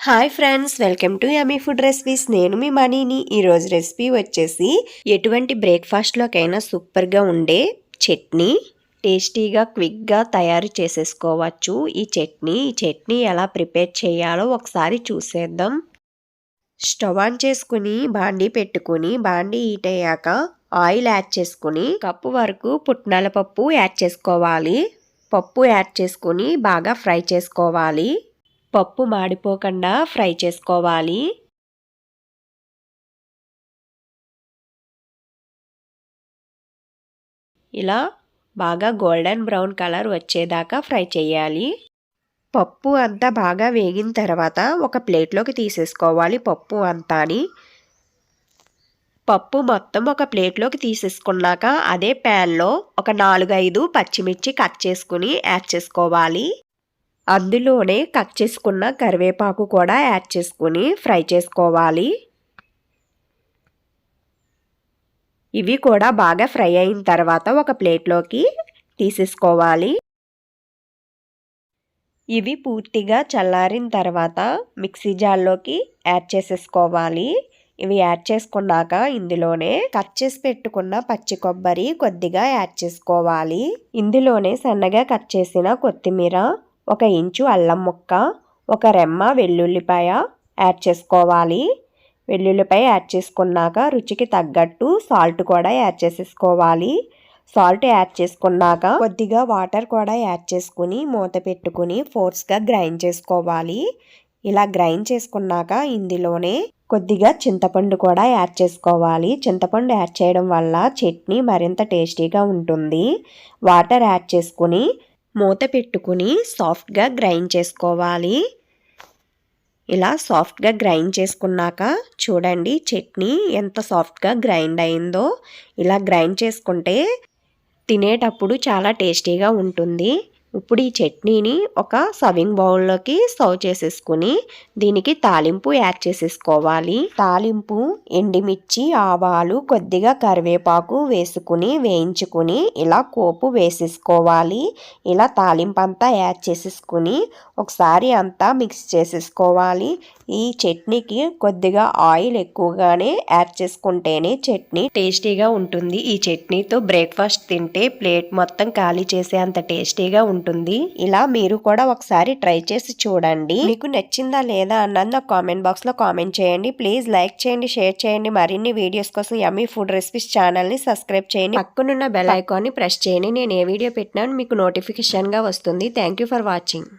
Hi friends, welcome to yummy food recipes. నేను మీ మనీని. ఈరోజు రెసిపీ వచ్చేసి ఎటువంటి బ్రేక్ఫాస్ట్లోకైనా సూపర్గా ఉండే చట్నీ. టేస్టీగా క్విక్గా తయారు చేసేసుకోవచ్చు ఈ చట్నీ ఎలా ప్రిపేర్ చేయాలో ఒకసారి చూసేద్దాం. స్టవ్ ఆన్ చేసుకుని బాండీ పెట్టుకుని బాండీ హీట్ అయ్యాక ఆయిల్ యాడ్ చేసుకుని కప్పు వరకు పుట్నాల పప్పు యాడ్ చేసుకోవాలి. పప్పు యాడ్ చేసుకుని బాగా ఫ్రై చేసుకోవాలి. పప్పు మాడిపోకుండా ఫ్రై చేసుకోవాలి. ఇలా బాగా గోల్డెన్ బ్రౌన్ కలర్ వచ్చేదాకా ఫ్రై చేయాలి. పప్పు అంతా బాగా వేగిన తర్వాత ఒక ప్లేట్లోకి తీసేసుకోవాలి. పప్పు అంతాని పప్పు మొత్తం ఒక ప్లేట్లోకి తీసేసుకున్నాక అదే ప్యాన్లో ఒక 4-5 పచ్చిమిర్చి కట్ చేసుకుని యాడ్ చేసుకోవాలి. అందులోనే కట్ చేసుకున్న కరివేపాకు కూడా యాడ్ చేసుకుని ఫ్రై చేసుకోవాలి. ఇవి కూడా బాగా ఫ్రై అయిన తర్వాత ఒక ప్లేట్లోకి తీసేసుకోవాలి. ఇవి పూర్తిగా చల్లారిన తర్వాత మిక్సీ జార్లోకి యాడ్ చేసేసుకోవాలి. ఇవి యాడ్ చేసుకున్నాక ఇందులోనే కట్ చేసి పెట్టుకున్న పచ్చి కొబ్బరి కొద్దిగా యాడ్ చేసుకోవాలి. ఇందులోనే సన్నగా కట్ చేసిన కొత్తిమీర, 1 ఇంచు అల్లం ముక్క, 1 రెమ్మ వెల్లుల్లిపాయ యాడ్ చేసుకోవాలి. వెల్లుల్లిపాయ యాడ్ చేసుకున్నాక రుచికి తగ్గట్టు సాల్ట్ కూడా యాడ్ చేసేసుకోవాలి. సాల్ట్ యాడ్ చేసుకున్నాక కొద్దిగా వాటర్ కూడా యాడ్ చేసుకుని మూత పెట్టుకుని ఫోర్స్గా గ్రైండ్ చేసుకోవాలి. ఇలా గ్రైండ్ చేసుకున్నాక ఇందులోనే కొద్దిగా చింతపండు కూడా యాడ్ చేసుకోవాలి. చింతపండు యాడ్ చేయడం వల్ల చట్నీ మరింత టేస్టీగా ఉంటుంది. వాటర్ యాడ్ చేసుకుని మూత పెట్టుకుని సాఫ్ట్గా గ్రైండ్ చేసుకోవాలి. ఇలా సాఫ్ట్గా గ్రైండ్ చేసుకున్నాక చూడండి చట్నీ ఎంత సాఫ్ట్గా గ్రైండ్ అయిందో. ఇలా గ్రైండ్ చేసుకుంటే తినేటప్పుడు చాలా టేస్టీగా ఉంటుంది. ఇప్పుడు ఈ చట్నీని ఒక సర్వింగ్ బౌల్లోకి సర్వ్ చేసేసుకుని దీనికి తాలింపు యాడ్ చేసేసుకోవాలి. తాలింపు ఎండుమిర్చి, ఆవాలు, కొద్దిగా కరివేపాకు వేసుకుని వేయించుకుని ఇలా పోపు వేసేసుకోవాలి. ఇలా తాలింపు అంతా యాడ్ చేసేసుకుని ఒకసారి అంతా మిక్స్ చేసేసుకోవాలి. ఈ చట్నీకి కొద్దిగా ఆయిల్ ఎక్కువగానే యాడ్ చేసుకుంటేనే చట్నీ టేస్టీగా ఉంటుంది. ఈ చట్నీతో బ్రేక్ఫాస్ట్ తింటే ప్లేట్ మొత్తం ఖాళీ చేసే అంత టేస్టీగా ఉంటుంది. ఇలా మీరు కూడా ఒకసారి ట్రై చేసి చూడండి. మీకు నచ్చిందా లేదా అన్నది నాకు కామెంట్ బాక్స్ లో కామెంట్ చేయండి. ప్లీజ్ లైక్ చేయండి, షేర్ చేయండి. మరిన్ని వీడియోస్ కోసం యమ్మీ ఫుడ్ రెసిపీస్ ఛానల్ ని సబ్స్క్రైబ్ చేయండి. పక్కనున్న బెల్ ఐకాన్ ని ప్రెస్ చేయండి. నేను ఏ వీడియో పెట్టినా మీకు నోటిఫికేషన్ గా వస్తుంది. Thank you for watching.